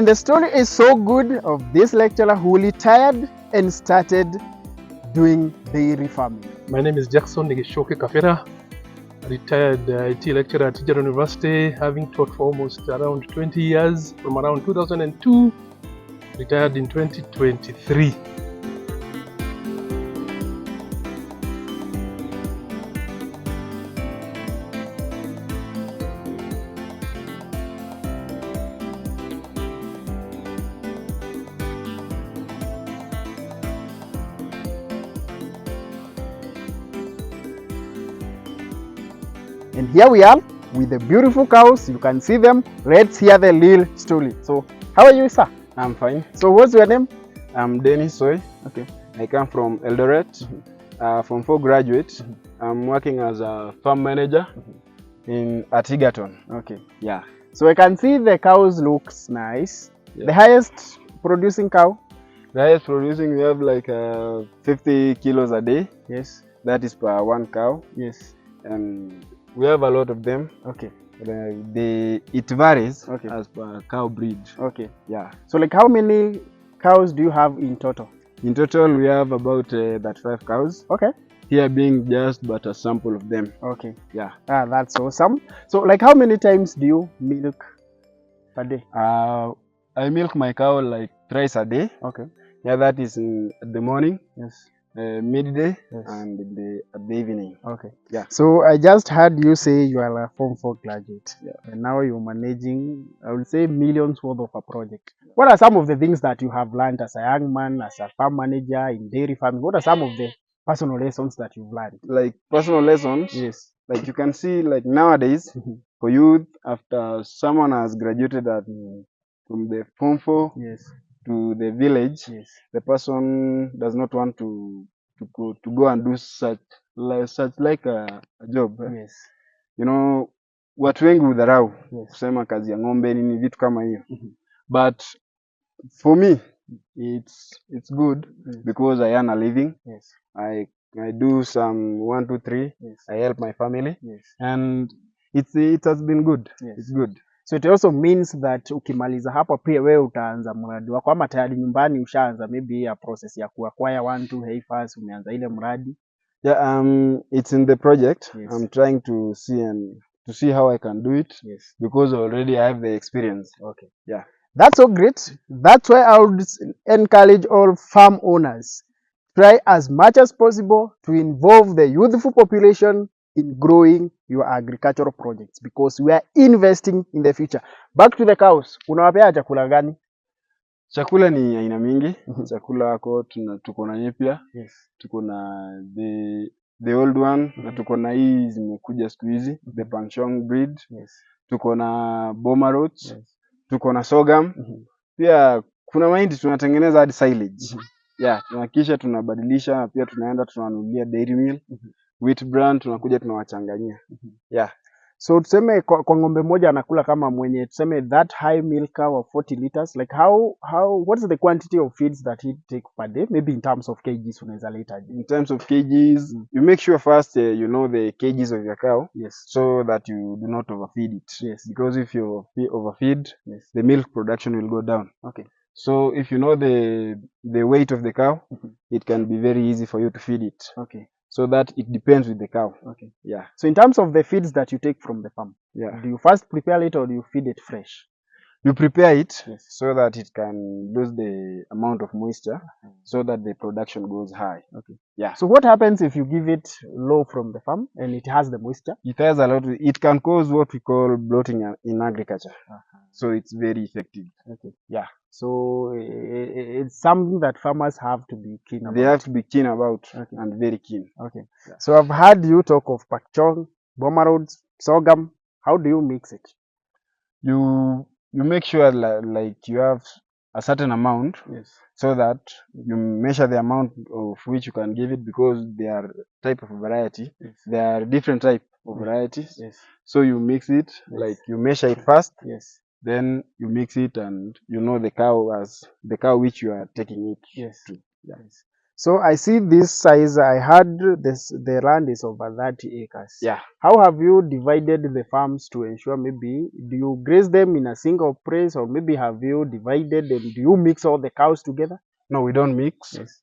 And the story is so good of this lecturer who retired and started doing dairy farming. My name is Jackson Negishoke Kafera, retired IT lecturer at Teacher University, having taught for almost around 20 years, from around 2002, retired in 2023. And here we are with the beautiful cows. You can see them. Let's hear the real story. So, how are you, sir? I'm fine. So, what's your name? I'm Dennis Soy. Okay. I come from Eldoret. From 4 graduate. I'm working as a farm manager at Egerton. Okay. Yeah. So, I can see the cows looks nice. Yeah. The highest producing cow? The highest producing, we have like 50 kilos a day. Yes. That is per 1 cow. Yes. And we have a lot of them. Okay. It varies as per cow breed. Okay. Yeah. So, like, how many cows do you have in total? In total, we have about 35 cows. Okay. Here being just but a sample of them. Okay. Yeah. That's awesome. So, like, how many times do you milk per day? I milk my cow like thrice a day. Okay. Yeah, that is in the morning. Yes. Midday, yes. And at the evening. Okay. Yeah. So I just heard you say you are a Form 4 graduate. Yeah. And now you're managing, I would say, millions worth of a project. What are some of the things that you have learned as a young man, as a farm manager in dairy farming? What are some of the personal lessons that you've learned? Like personal lessons? Yes. Like you can see, like nowadays, for youth, after someone has graduated from the Form 4, yes. to the village, yes. the person does not want to go and do such like a job. Yes. You know, watu wengi hudharau yes. kusema kazi ya ng'ombe nini vitu kama hiyo. But for me it's good because I earn a living. Yes. I do some 1 2 3. Yes. I help my family. Yes. And it has been good. Yes. It's good. So it also means that ukimaliza hapo pia wewe utaanza mradi wako, ama tayari nyumbani ushaanza maybe a process ya kuacquire 1 2 heifers, umeanza ile mradi? Yeah, it's in the project. Yes. I'm trying to see how I can do it. Yes. Because already I have the experience. Okay. Yeah. That's so great. That's why I would encourage all farm owners, try as much as possible to involve the youthful population in growing your agricultural projects, because we are investing in the future. Back to the cows. Unawapea chakula gani? Chakula ni aina mingi. Chakula wako tuko na nyepia. Yes. Tuko na the old one na tuko na hii zimekuja siku hizi, the pakchong breed. Yes. Tuko na Rhodes. Yes. Tuko na sorghum. Pia kuna mahindi tunatengeneza hadi silage. Yeah, tunahakisha tunabadilisha, pia tunaenda tunanunulia dairy meal. Wheat bran tunakuja tunawachanganyia. Yeah. So tuseme kwa ng'ombe moja anakula kama mwenye, tuseme that high milk cow of 40 liters, like what is the quantity of feeds that he take per day, maybe in terms of kgs unaweza later? In terms of kgs, you make sure first you know the kgs of your cow. Yes. So that you do not overfeed it. Yes. Because if you overfeed, yes. the milk production will go down. Okay. So if you know the weight of the cow, it can be very easy for you to feed it. Okay. So that it depends with the cow. Okay. Yeah. So in terms of the feeds that you take from the farm, yeah, do you first prepare it or do you feed it fresh? You prepare it yes. so that it can lose the amount of moisture, so that the production goes high. Okay. Yeah. So what happens if you give it low from the farm and it has the moisture? It has a lot. It can cause what we call bloating in agriculture. So it's very effective. Okay. Yeah. So it's something that farmers have to be keen about. They have to be keen about. Okay. And very keen. Okay. Yeah. So I've heard you talk of pakchong, Rhodes, sorghum. How do you mix it? You make sure like you have a certain amount. Yes. So that you measure the amount of which you can give it, because they are type of variety. Yes. There are different type of varieties. Yes. So you mix it, yes. like you measure it first. Yes. Then you mix it and you know the cow which you are taking it yes. to. Yeah. Yes. So I see this size. I heard the land is over 30 acres. Yeah. How have you divided the farms to ensure maybe do you graze them in a single place, or maybe have you divided them? Do you mix all the cows together? No, we don't mix. Yes.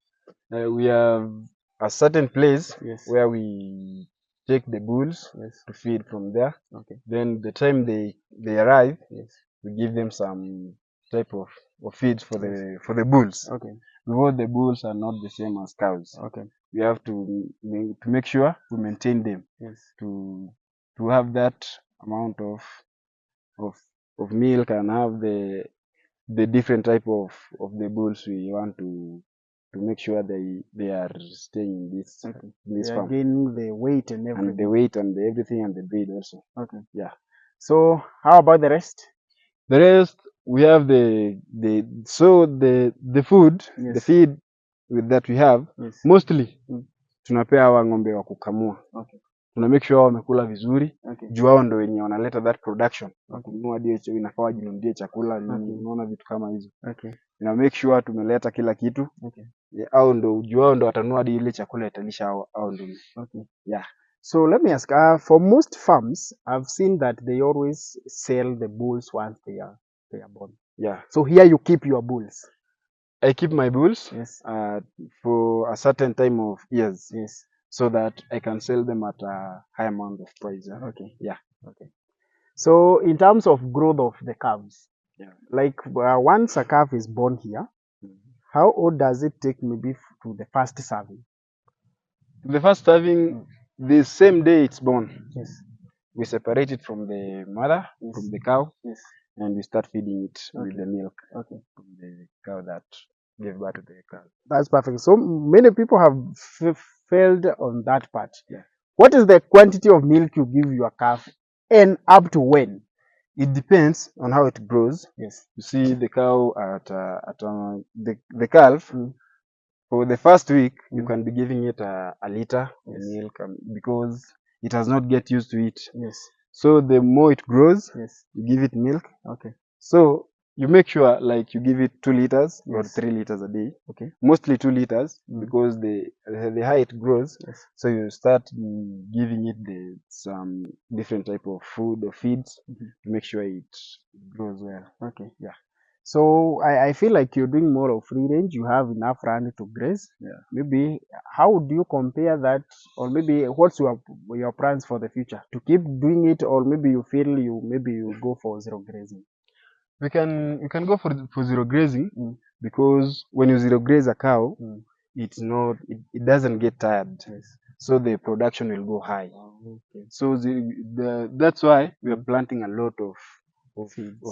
We have a certain place Yes. where we take the bulls Yes. to feed from there. Okay. Then the time they arrive, Yes. we give them some type of feed for the bulls. Okay. Because the bulls are not the same as cows. Okay. We have to make sure we maintain them. Yes. To have that amount of milk and have the different type of the bulls we want to make sure they are staying in this They are farm. gaining the weight and everything. And the weight and everything and the breed also. Okay. Yeah. So how about the rest? The rest we have the food, Yes. the feed that we have, Yes. mostly tunapea hawa ng'ombe wa kukamua. Okay. Tuna make sure wamekula vizuri. Okay. Juu hao ndio wenye wanaleta that production. Okay. Kununua hadi hicho inafaa wajinunue chakula, unaona vitu kama hizo. Okay. Na make sure tumeleta kila kitu. Okay. Au ndo juu hao ndo watanunua hadi ile chakula italisha hao ndio. Okay. Yeah. So let me ask, for most farms, I've seen that they always sell the bulls once they are born. Yeah. So here you keep your bulls. I keep my bulls. Yes. For a certain time of years. Yes. So that I can sell them at a high amount of price. Okay. Yeah. Okay. So in terms of growth of the calves, yeah, like once a calf is born here, how old does it take maybe to the first serving? The first serving, the same day it's born. Yes. We separate it from the mother, Yes. from the cow. Yes. And we start feeding it Okay. with the milk Okay. from the cow that gave birth to the cow. That's perfect. So many people have failed on that part. Yeah. What is the quantity of milk you give your calf, and up to when? It depends on how it grows. Yes. You see the cow at the calf. For the first week, you can be giving it a liter of milk because it has not get used to it. Yes. So the more it grows, yes, you give it milk. Okay. So you make sure like you give it 2 liters or Yes. 3 liters a day. Okay. Mostly 2 liters because the higher it grows, Yes. so you start giving it some different type of food or feeds to make sure it grows well. Okay. Yeah. So I feel like you're doing more of free range. You have enough land to graze. Yeah. Maybe how do you compare that, or maybe what's your plans for the future to keep doing it, or maybe you feel you go for zero grazing? We can go for zero grazing because when you zero graze a cow, it doesn't get tired. Yes. So the production will go high. Oh, okay. So that's why we are planting a lot of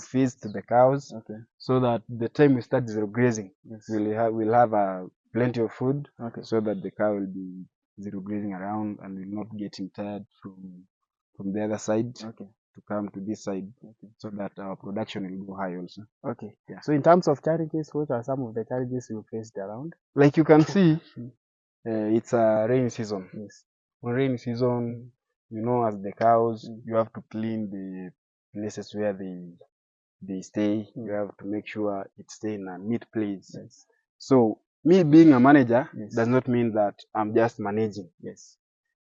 feeds to the cows. Okay. So that the time we start zero grazing, Yes. we'll have plenty of food. Okay. So that the cow will be zero grazing around and will not getting tired from the other side. Okay. To come to this side. Okay. So that our production will go high also. Okay. Yeah. So in terms of challenges, what are some of the challenges you faced around? Like you can see, it's a rainy season. Yes. On rainy season, as the cows, you have to clean the places where they stay. You have to make sure it stay in a neat place. Yes. So me being a manager Yes. does not mean that I'm just managing. Yes.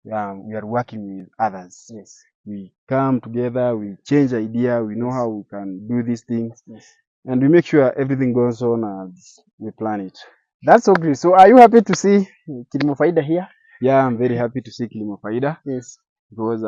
We are working with others. Yes. We come together, we change idea, we know how we can do these things. Yes. And we make sure everything goes on as we plan it. That's so great. So are you happy to see Kilimo Faida here? Yeah, I'm very happy to see Kilimo Faida. Yes. Because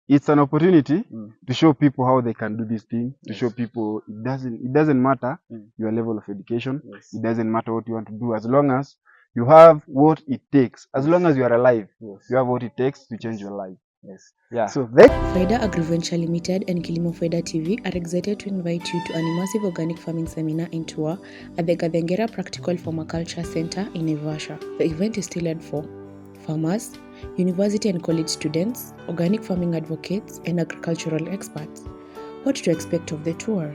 it's an opportunity to show people how they can do this thing. To show people it doesn't matter your level of education. Yes. It doesn't matter what you want to do, as long as you have what it takes. As long as you are alive, you have what it takes to change your life. Yes. Yeah. So Faida Agri-Venture Limited and Kilimo Faida TV are excited to invite you to an immersive organic farming seminar and tour at the Gadengera Practical Permaculture Center in Naivasha. The event is tailored for farmers, university and college students, organic farming advocates, and agricultural experts. What to expect of the tour?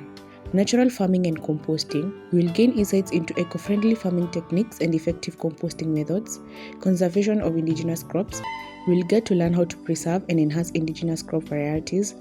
Natural farming and composting. You will gain insights into eco-friendly farming techniques and effective composting methods, conservation of indigenous crops, You will get to learn how to preserve and enhance indigenous crop varieties,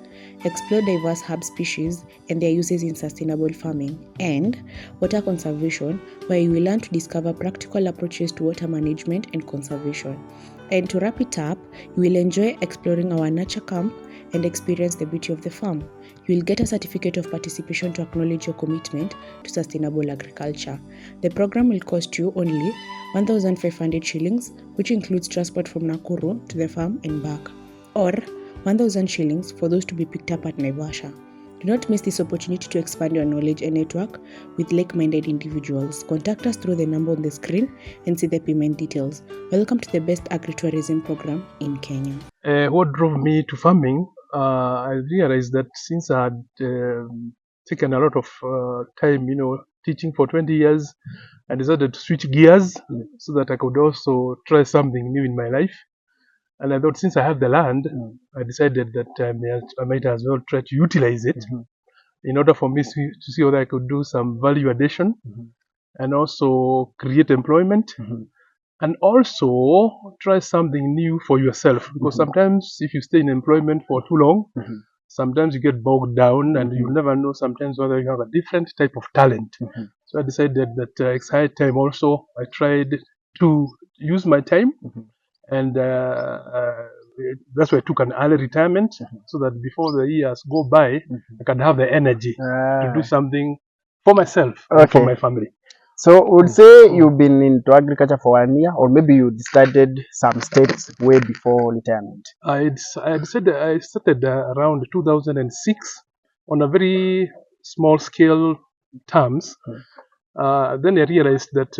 explore diverse herb species and their uses in sustainable farming, and water conservation, where you will learn to discover practical approaches to water management and conservation. And to wrap it up, you will enjoy exploring our nature camp and experience the beauty of the farm. You will get a certificate of participation to acknowledge your commitment to sustainable agriculture. The program will cost you only 1,500 shillings, which includes transport from Nakuru to the farm and back, or 1,000 shillings for those to be picked up at Naivasha. Do not miss this opportunity to expand your knowledge and network with like-minded individuals. Contact us through the number on the screen and see the payment details. Welcome to the best agri-tourism program in Kenya. What drove me to farming? I realized that since I had taken a lot of time, teaching for 20 years, I decided to switch gears so that I could also try something new in my life. And I thought, since I have the land, I decided that I might as well try to utilize it in order for me to see whether I could do some value addition and also create employment. And also try something new for yourself, because sometimes if you stay in employment for too long, sometimes you get bogged down and you never know sometimes whether you have a different type of talent. So I decided that it's high time also I tried to use my time, and that's why I took an early retirement, so that before the years go by, I can have the energy to do something for myself and for my family. So would say you've been into agriculture for 1 year, or maybe you started some steps way before retirement? I started around 2006 on a very small scale terms. Then I realized that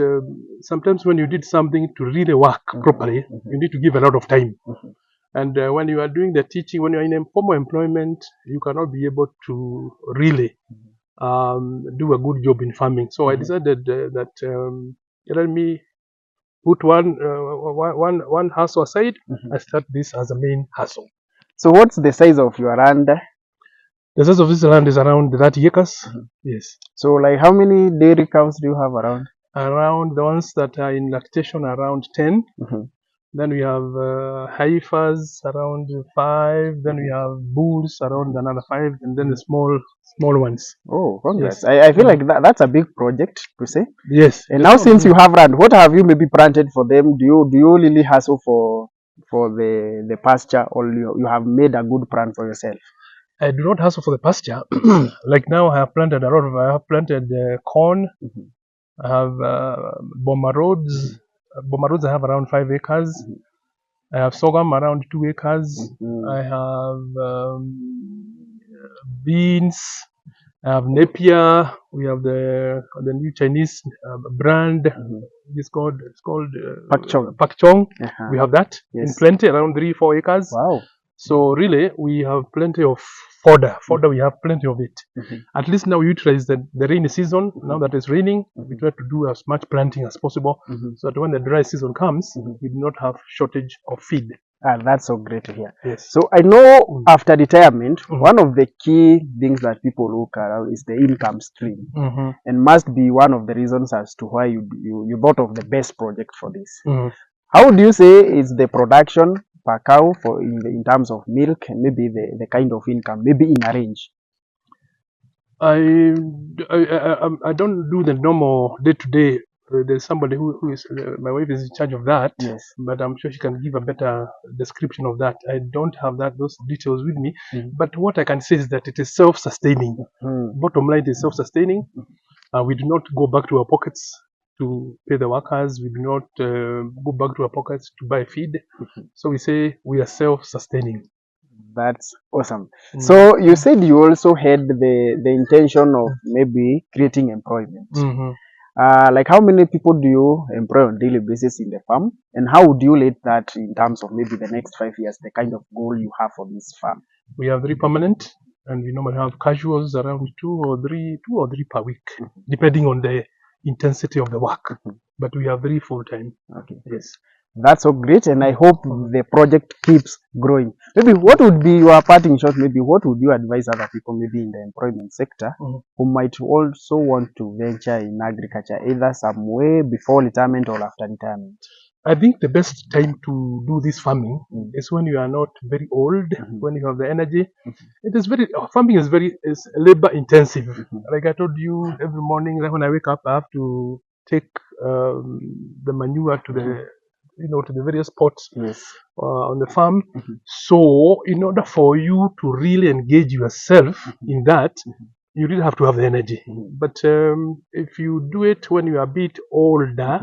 sometimes when you did something to really work properly, you need to give a lot of time. And when you are doing the teaching, when you are in formal employment, you cannot be able to really do a good job in farming. So I decided that let me put one hustle aside. I start this as a main hustle. So what's the size of your land? The size of this land is around 30 acres. Yes. So like how many dairy cows do you have around? Around the ones that are in lactation, around 10. Then we have heifers around 5. Then we have bulls around another 5, and then the small ones. Oh, congrats! Yes. I feel like that's a big project to say. Yes. And now since you have land, what have you maybe planted for them? Do you really hustle for the pasture, or you have made a good plan for yourself? I do not hustle for the pasture. Like now, I have planted I have planted corn. I have Rhodes. Rhodes I have around 5 acres. I have sorghum around 2 acres. I have beans. I have Napier. We have the new Chinese brand. It's called Pakchong. Pakchong. We have that in plenty, around 3-4 acres. Wow. So really, we have plenty of fodder. Fodder, we have plenty of it. At least now we utilize the rainy season. Now that it's raining, we try to do as much planting as possible, so that when the dry season comes, we do not have shortage of feed. That's so great to hear. Yes. So I know after retirement, one of the key things that people look around is the income stream, and must be one of the reasons as to why you thought of the best project for this. How do you say is the production per cow for in terms of milk, and maybe the kind of income, maybe in a range? I don't do the normal day-to-day. There's somebody who is my wife is in charge of that. Yes. But I'm sure she can give a better description of that. I don't have those details with me. But what I can say is that it is self-sustaining. Bottom line, it is self-sustaining. We do not go back to our pockets to pay the workers. We do not go back to our pockets to buy feed. So we say we are self-sustaining. That's awesome. So you said you also had the intention of maybe creating employment. Like how many people do you employ on daily basis in the farm, and how would you rate that in terms of maybe the next 5 years, the kind of goal you have for this farm? We have 3 permanent, and we normally have casuals around 2 or 3 per week, depending on the intensity of the work. But we have 3 full-time. Okay. Yes. That's so great, and I hope the project keeps growing. Maybe what would be your parting shot? Maybe what would you advise other people, maybe in the employment sector, who might also want to venture in agriculture, either some way before retirement or after retirement? I think the best time to do this farming is when you are not very old, when you have the energy. It is farming is labor intensive. Like I told you, every morning when I wake up, I have to take the manure to the various pots Yes. on the farm. So in order for you to really engage yourself in that, you really have to have the energy. But if you do it when you are a bit older,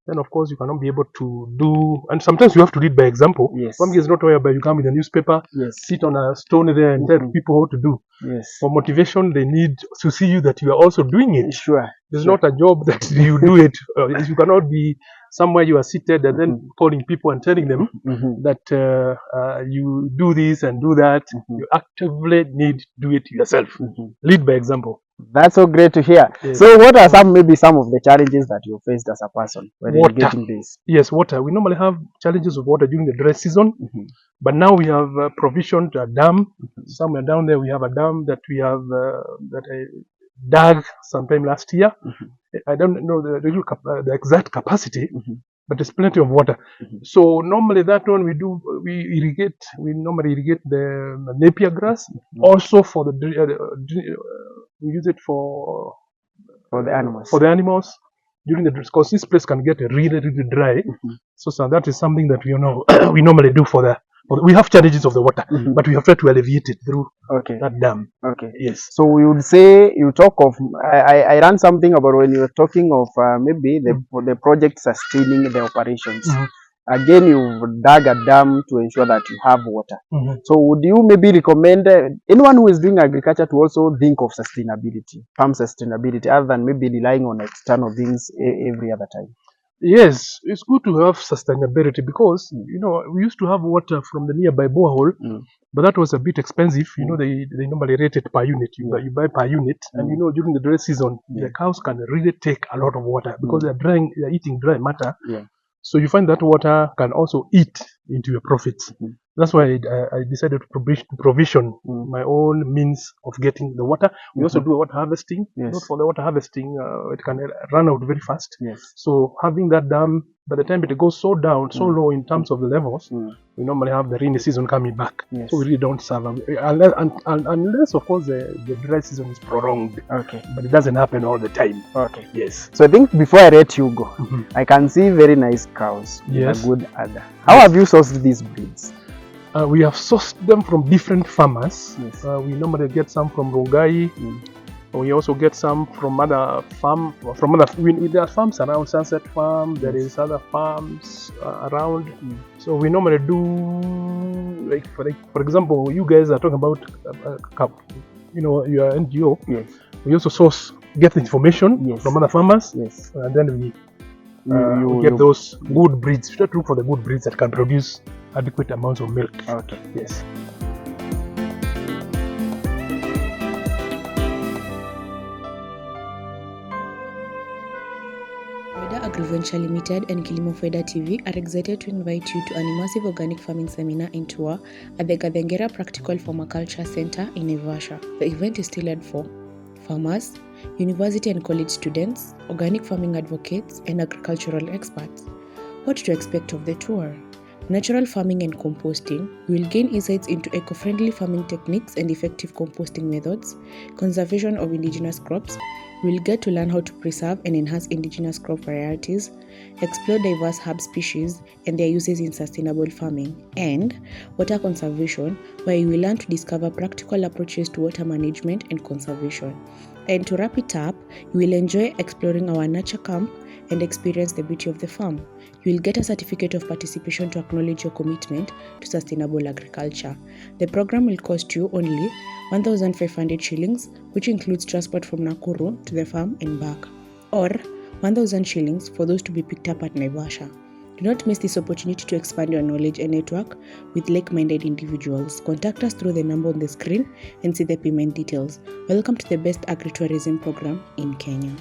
then of course you cannot be able to do. And sometimes you have to lead by example. Yes. Farming is not whereby you come with a newspaper, Yes. sit on a stone there and tell people what to do. Yes. For motivation, they need to see you that you are also doing it. Sure. It's not a job that you do it. You cannot be somewhere you are seated and then calling people and telling them that you do this and do that. You actively need to do it yourself. Lead by example. That's so great to hear. Yes. So what are some of the challenges that you faced as a person when Water. engaging this? Yes, water. We normally have challenges of water during the dry season, but now we have provision to a dam. Somewhere down there we have a dam that we have that I dug sometime last year. I don't know the exact capacity, but there's plenty of water. So normally that one we normally irrigate the napier grass. Also for we use it for the animals. For the animals during the, because this place can get really dry. So that is something that we normally do for we have challenges of the water, but we have tried to alleviate it through that dam. Okay. Yes. So we would say you talk of I ran something about when you were talking of maybe the project sustaining the operations. Again, you dug a dam to ensure that you have water. So would you maybe recommend anyone who is doing agriculture to also think of sustainability, farm sustainability, other than maybe relying on external things every other time? Yes, it's good to have sustainability because we used to have water from the nearby borehole, but that was a bit expensive. They normally rate it per unit. You buy per unit, and during the dry season, the cows can really take a lot of water because they're eating dry matter. So you find that water can also eat into your profits. That's why I decided to provision my own means of getting the water. We also do water harvesting. Not for the water harvesting, it can run out very fast. So having that dam, by the time it goes so low in terms of the levels, we normally have the rainy season coming back. So we really don't suffer unless of course the dry season is prolonged. But it doesn't happen all the time. Yes. So I think before I let you go, I can see very nice cows with a good udder. How have you sourced these breeds? We have sourced them from different farmers. We normally get some from Rongai. We also get some from other farms. There are farms around Sunset Farm. There is other farms around. So we normally do for example, you guys are talking about your NGO. We also get information from other farmers, and then we get those good breeds. We try to look for the good breeds that can produce adequate amounts of milk. Yes. Agri-Venture Limited and Kilimo Fodder TV are excited to invite you to an immersive organic farming seminar and tour at the Gathengera Practical Permaculture Center in Naivasha. The event is tailored for farmers, university and college students, organic farming advocates, and agricultural experts. What to expect of the tour? Natural farming and composting. You will gain insights into eco-friendly farming techniques and effective composting methods, conservation of indigenous crops. You will get to learn how to preserve and enhance indigenous crop varieties, explore diverse herb species and their uses in sustainable farming, and water conservation, where you will learn to discover practical approaches to water management and conservation. And to wrap it up, you will enjoy exploring our nature camp and experience the beauty of the farm. You will get a certificate of participation to acknowledge your commitment to sustainable agriculture. The program will cost you only 1,500 shillings, which includes transport from Nakuru to the farm and back, or 1,000 shillings for those to be picked up at Naivasha. Do not miss this opportunity to expand your knowledge and network with like-minded individuals. Contact us through the number on the screen and see the payment details. Welcome to the best agri-tourism program in Kenya.